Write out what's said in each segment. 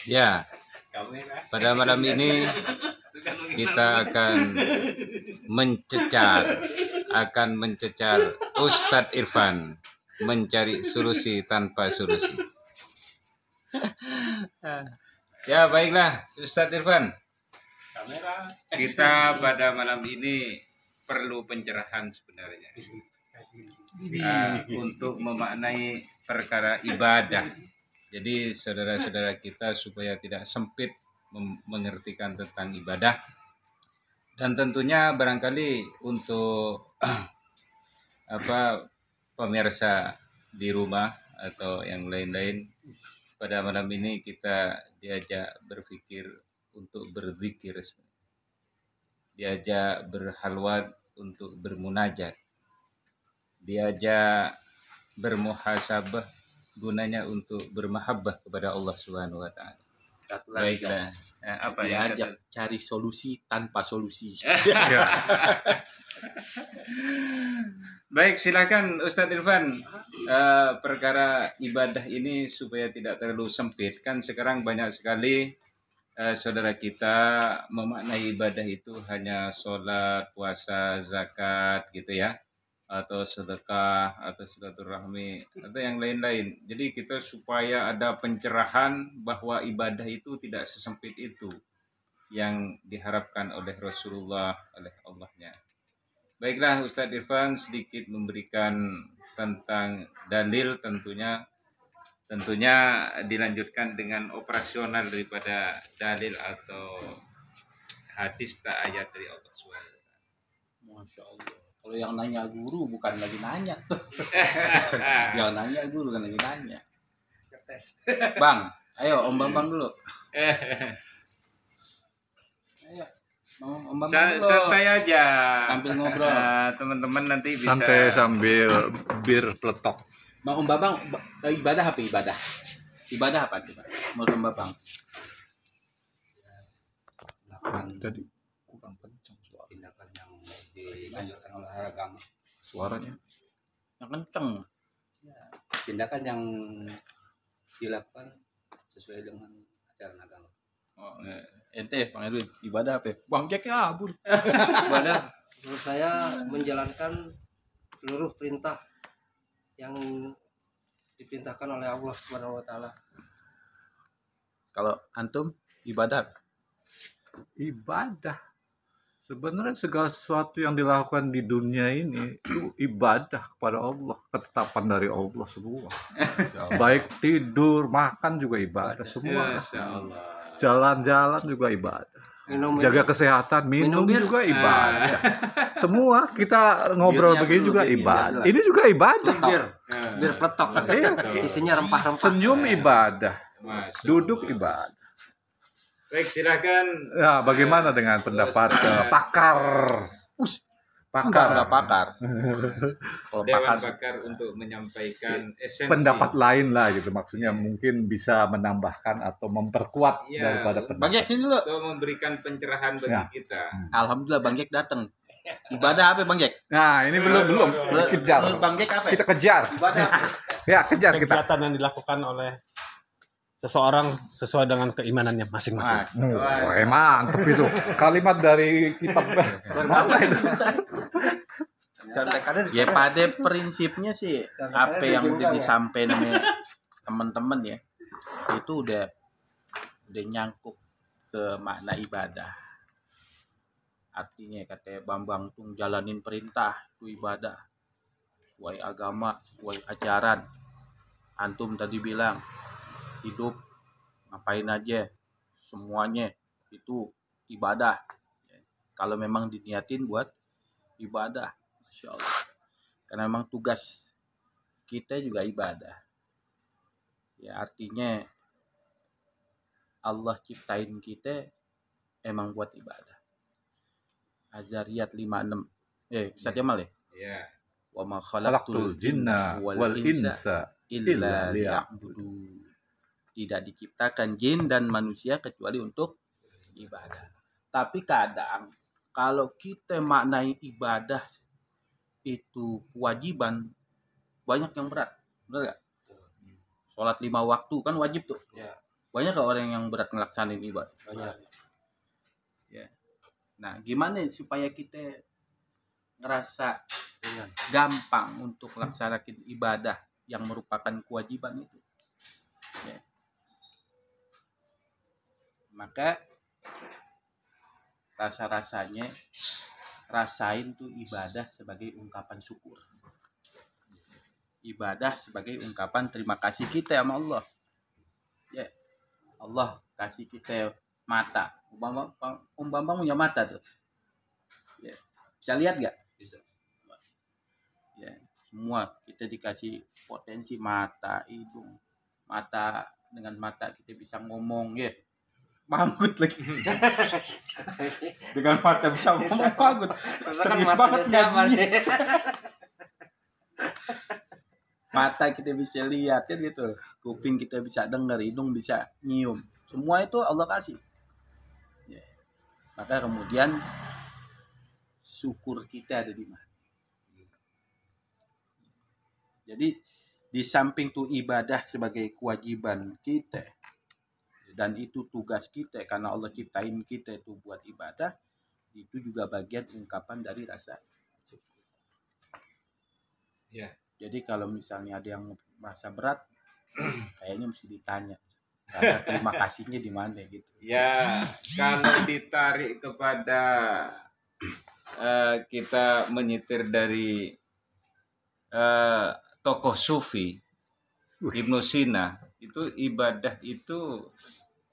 Ya, pada malam ini kita akan mencecar Ustadz Irfan mencari solusi tanpa solusi. Ya, baiklah Ustadz Irfan. Kita pada malam ini perlu pencerahan sebenarnya. Untuk memaknai perkara ibadah. Jadi saudara-saudara kita supaya tidak sempit mengertikan tentang ibadah. Dan tentunya barangkali untuk pemirsa di rumah atau yang lain-lain, pada malam ini kita diajak berpikir untuk berzikir, diajak berhalwat untuk bermunajat, diajak bermuhasabah gunanya untuk bermahabbah kepada Allah Subhanahu wa taala. Baiklah. Apa yang diajak cari solusi tanpa solusi. Baik, silakan Ustadz Irfan. Perkara ibadah ini supaya tidak terlalu sempit, kan sekarang banyak sekali saudara kita memaknai ibadah itu hanya sholat, puasa, zakat gitu ya, atau sedekah, atau silaturahmi, atau yang lain-lain. Jadi kita supaya ada pencerahan bahwa ibadah itu tidak sesempit itu yang diharapkan oleh Rasulullah, oleh Allahnya. Baiklah, Ustadz Irfan sedikit memberikan tentang dalil, tentunya dilanjutkan dengan operasional daripada dalil atau hadis tak ayat dari Allah SWT. Masya Allah. Kalau yang nanya guru bukan lagi nanya tuh. Yang nanya guru kan lagi nanya. Bang, ayo Om Bambang dulu. Ayo, Om Bambang dulu. Santai aja. Sambil ngobrol. Teman-teman nanti bisa. Santai sambil bir peletok. Bang Om Bambang, ibadah apa ibadah? Ibadah apa coba? Menurut Om Bambang. Tadi kurang kencang suara. Tindakan yang dilanjutkan oleh agama. Suaranya Yang kenceng. Ya, tindakan yang dilakukan sesuai dengan ajaran agama. Oh, ente Bang Edwin, ibadah apa? Bang Jack kabur. Ibadah menurut saya menjalankan seluruh perintah yang diperintahkan oleh Allah Subhanahu wa taala. Kalau antum ibadah Ibadah. Sebenarnya segala sesuatu yang dilakukan di dunia ini itu ibadah kepada Allah, ketetapan dari Allah semua. Baik tidur, makan juga ibadah semua. Jalan-jalan juga ibadah. Jaga kesehatan, minum juga ibadah. Semua kita ngobrol begini juga ibadah. Ini juga ibadah. Bir peletok. Isinya rempah-rempah. Senyum ibadah. Duduk ibadah. Baik, silakan. Ya, bagaimana dengan pendapat pakar? Pakar. Kalau Dewan pakar untuk menyampaikan esensi. Pendapat lain lah gitu, maksudnya mungkin bisa menambahkan atau memperkuat daripada pendapat. Bang Jack sini dulu. Atau memberikan pencerahan bagi kita. Alhamdulillah Bang Jack datang. Ibadah apa Bang Jack? Nah, ini belum kejar. Bang Jack apa? Kita kejar. Ibadah apa? Ya, kejar kita. Kegiatan yang dilakukan oleh seseorang sesuai dengan keimanannya masing-masing. Mantap itu. Kalimat dari kitab apa itu? Ya pada prinsipnya sih apa yang udah disampaikan sama teman-teman ya, itu udah nyangkut ke makna ibadah. Artinya kata Bambang tuh jalanin perintah itu ibadah, sesuai agama, sesuai ajaran. Antum tadi bilang hidup ngapain aja semuanya itu ibadah. Kalau memang diniatin buat ibadah, Masya Allah. Karena memang tugas kita juga ibadah. Ya artinya Allah ciptain kita emang buat ibadah. Azariyat 56. Ustaz Jamal ya? Iya. Wa ma khalaqtul jinna wal insa illa liya'budun. Tidak diciptakan jin dan manusia kecuali untuk ibadah. Tapi kadang kalau kita maknai ibadah itu kewajiban, banyak yang berat, benar nggak? Sholat 5 waktu kan wajib tuh. Ya. Banyak gak orang yang berat ngelaksanain ibadah? Banyak. Ya. Nah, gimana supaya kita ngerasa Ringan. gampang untuk melaksanakan ibadah yang merupakan kewajiban itu? Ya. Maka rasa-rasanya rasain tuh ibadah sebagai ungkapan syukur. Ibadah sebagai ungkapan terima kasih kita sama Allah. Ya. Allah kasih kita mata. Bambang punya mata tuh. Ya. Bisa lihat gak? Bisa. Ya, semua kita dikasih potensi mata, hidung, mata, dengan mata kita bisa ngomong, ya. Manggut lagi. Dengan mata bisa ngomong manggut. Serius banget ngajinya. Mata kita bisa lihat ya gitu, kuping kita bisa dengar, hidung bisa nyium, semua itu Allah kasih. Ya. Maka kemudian syukur kita ada di mana? Jadi di samping tuh ibadah sebagai kewajiban kita dan itu tugas kita karena Allah ciptain kita itu buat ibadah, itu juga bagian ungkapan dari rasa syukur. Ya. Jadi kalau misalnya ada yang merasa berat, kayaknya mesti ditanya. Karena terima kasihnya di mana gitu. Ya, kalau ditarik kepada kita menyitir dari tokoh sufi Ibnu Sina, itu ibadah itu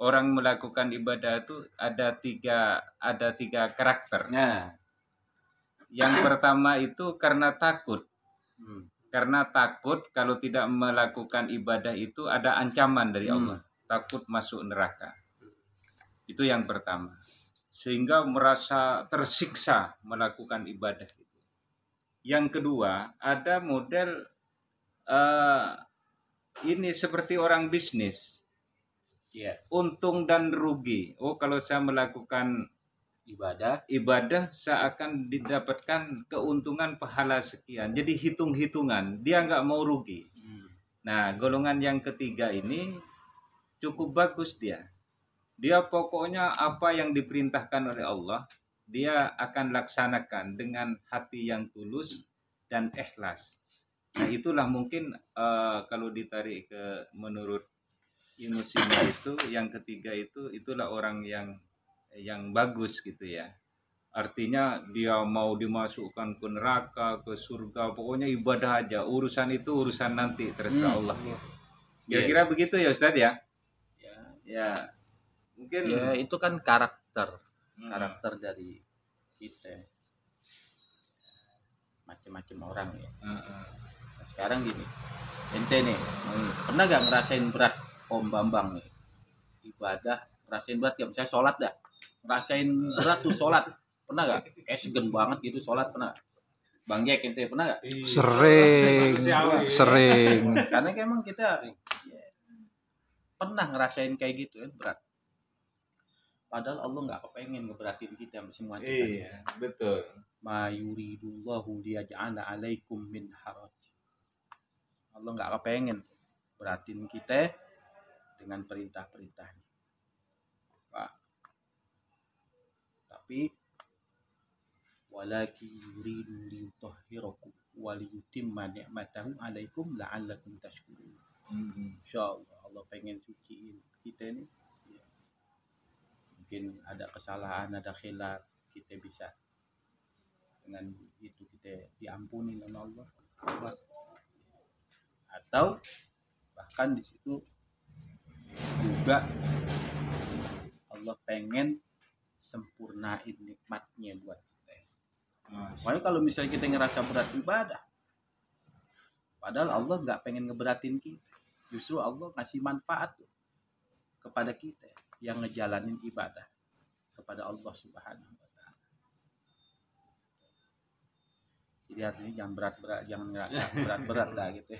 orang melakukan ibadah itu ada tiga karakter. Nah, Yang pertama itu karena takut. Karena takut kalau tidak melakukan ibadah itu ada ancaman dari Allah. Takut masuk neraka. Itu yang pertama. Sehingga merasa tersiksa melakukan ibadah itu. Yang kedua, ada model ini seperti orang bisnis. ya, Untung dan rugi. Oh, kalau saya melakukan ibadah saya akan didapatkan keuntungan pahala sekian. Jadi hitung-hitungan, dia nggak mau rugi. Nah, golongan yang ketiga ini cukup bagus dia. Dia pokoknya apa yang diperintahkan oleh Allah, dia akan laksanakan dengan hati yang tulus dan ikhlas. Nah, itulah mungkin kalau ditarik ke menurut Ibnu Sina itu yang ketiga itulah orang yang bagus gitu ya. Artinya dia mau dimasukkan ke neraka, ke surga, pokoknya ibadah aja. Urusan itu urusan nanti terserah Allah. Kira-kira begitu ya Ustadz ya? Ya. Mungkin ya itu kan karakter dari kita. Macam-macam orang ya. Nah, sekarang gini, ente nih, pernah gak ngerasain berat Om Bambang nih? Ibadah, ngerasain berat gak? Misalnya sholat dah. Ngerasain berat tuh sholat. Pernah gak? Kayak segen banget gitu sholat, pernah? Bang Jack, ente pernah gak? Sering. Karena emang kita pernah ngerasain kayak gitu kan, berat. Padahal Allah gak kepengen ngeberatin kita sama semua kita. Iya, betul. Ma yuridullahu liyaj'ala 'alaikum min haraj. Allah nggak kepengen beratin kita dengan perintah-perintahnya. Pak. Tapi walaki yuridu liyutahhirakum wa liyutimma ni'matahu 'alaikum la'allakum tashkurun. Insyaallah Allah pengen suciin kita ini. Ya. Mungkin ada kesalahan, ada khilaf, kita bisa dengan itu kita diampuni oleh Allah. Atau bahkan di situ juga Allah pengen sempurnain nikmatnya buat kita. Makanya kalau misalnya kita ngerasa berat ibadah, padahal Allah nggak pengen ngeberatin kita, justru Allah ngasih manfaat kepada kita yang ngejalanin ibadah kepada Allah Subhanahu wa Ta'ala. Jadi artinya jangan berat-berat, jangan ngerasa berat-berat lah gitu.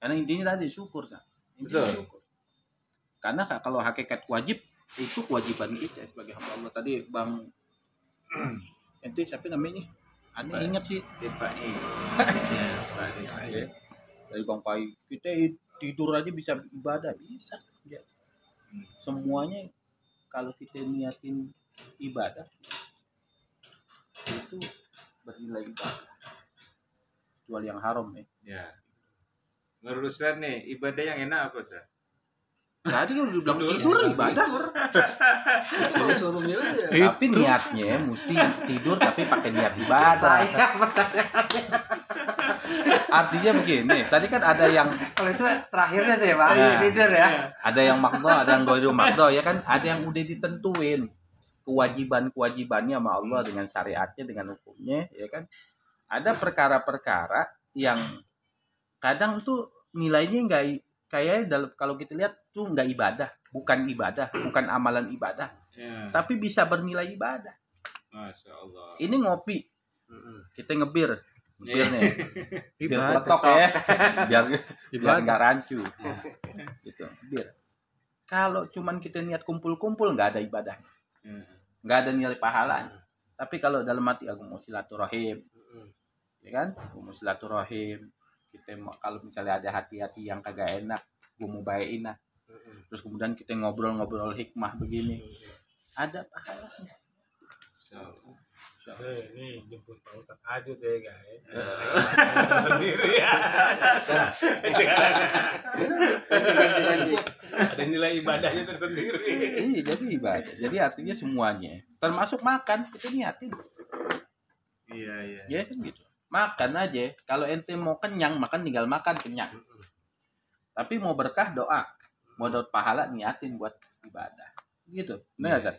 Karena intinya tadi syukur kan. Intinya syukur. Karena kalau hakikat wajib itu kewajiban kita sebagai hamba Allah. Tadi Bang ente siapa namanya? Aneh ingat sih. Pak I. Dari Bang Pai kita tidur aja bisa ibadah, bisa. Ya. Semuanya kalau kita niatin ibadah itu bernilai ibadah. Kecuali yang haram ya. Ya. Menurut Ustaz nih, ibadah yang enak apa Ustaz? Tadi kan udah bilang tidur ibadah. Kalau suruh milih ya. Tapi niatnya mesti tidur tapi pakai niat ibadah. Artinya begini, tadi kan ada yang Kalau itu terakhirnya tuh ya Pak, Ya. tidur ya. ada yang makdo, ada yang goiru makdo ya kan, ada yang udah ditentuin kewajibannya sama Allah dengan syariatnya, dengan hukumnya ya kan. Ada perkara-perkara yang kadang tuh nilainya nggak kayak dalam, kalau kita lihat tuh nggak ibadah, bukan amalan ibadah, Ya. tapi bisa bernilai ibadah. Masya Allah. Ini ngopi, kita ngebir nih, biar Ibadah. peletok ya, biar Ibadah. nggak rancu, gitu, bir. Kalau cuman kita niat kumpul-kumpul nggak ada ibadah, Ya. nggak ada nilai pahala. Tapi kalau dalam hati aku mau silaturahim, ya kan, aku mau silaturahim, kita mau, kalau misalnya ada hati-hati yang kagak enak, gue mau bayain lah. Terus kemudian kita ngobrol-ngobrol hikmah begini, ada pahalanya. Ini jemput Pak Ustadz Ajud ya guys. Sendiri ya. Ada nilai ibadahnya tersendiri. Iya, jadi ibadah. Jadi artinya semuanya, termasuk makan, kita niatin. Iya. Ya kan gitu. Makan aja. Kalau ente mau kenyang, makan tinggal makan kenyang. Tapi mau berkah doa, mau dapat pahala niatin buat ibadah. Gitu. Benar nggak, Zat?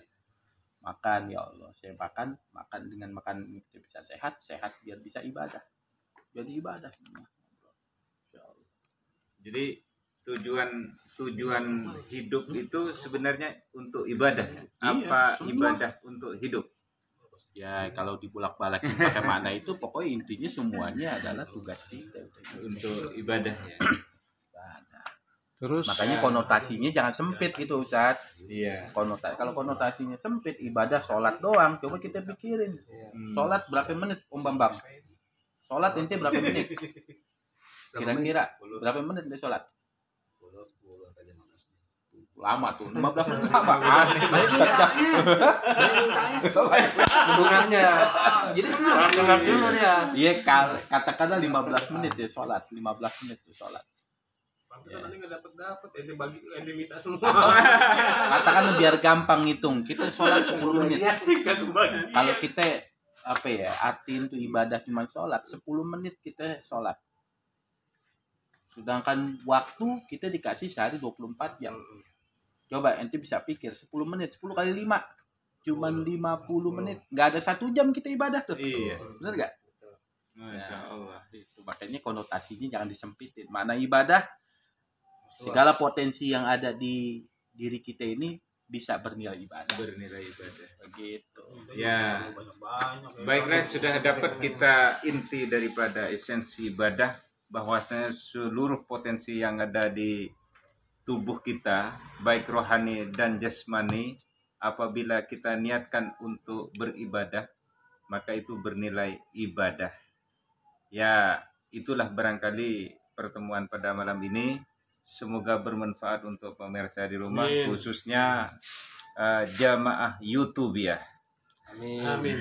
Makan ya Allah, saya makan dengan makan kita bisa sehat biar bisa ibadah. Jadi ibadah semua. Ya Allah. Jadi tujuan hidup itu sebenarnya untuk ibadah. Apa semua. ibadah untuk hidup? Ya kalau dibulak-balakin pakai mana itu, pokoknya intinya semuanya adalah tugas kita Untuk ibadah ya. ibadah. Terus Makanya konotasinya jangan sempit gitu, Ustaz. Iya. Kalau konotasinya sempit, ibadah sholat doang, coba kita pikirin. Sholat berapa menit, Om Bambang? Sholat ente berapa menit? Kira-kira berapa menit dia sholat? Lama tuh, 15 menit lama. Banyak mintanya. Hubungannya. Jadi dengar dulu dia. Iya, katakanlah 15 menit dia sholat, 15 menit dia sholat. Pantesan nanti nggak dapat, ente bagi, ente minta semua. Katakan biar gampang ngitung, kita sholat 10 menit. Nggak kembali. Kalau kita apa ya, artiin tuh ibadah cuma sholat, 10 menit kita sholat. Sedangkan waktu kita dikasih sehari 24 jam. Coba ente bisa pikir 10 menit, 10 kali 5 cuman 50 menit. Nggak ada 1 jam kita ibadah tuh. Iya. Bener nggak? Masya Allah. Itu makanya konotasinya jangan disempitin. Mana ibadah, segala potensi yang ada di diri kita ini bisa bernilai ibadah. Bernilai ibadah. Begitu. Ya. Banyak-banyak. Baiklah, sudah dapat kita inti daripada esensi ibadah, bahwasanya seluruh potensi yang ada di tubuh kita, baik rohani dan jasmani, apabila kita niatkan untuk beribadah, maka itu bernilai ibadah. Ya, itulah barangkali pertemuan pada malam ini. Semoga bermanfaat untuk pemirsa di rumah, Amin. khususnya jamaah YouTube ya. Amin. Amin.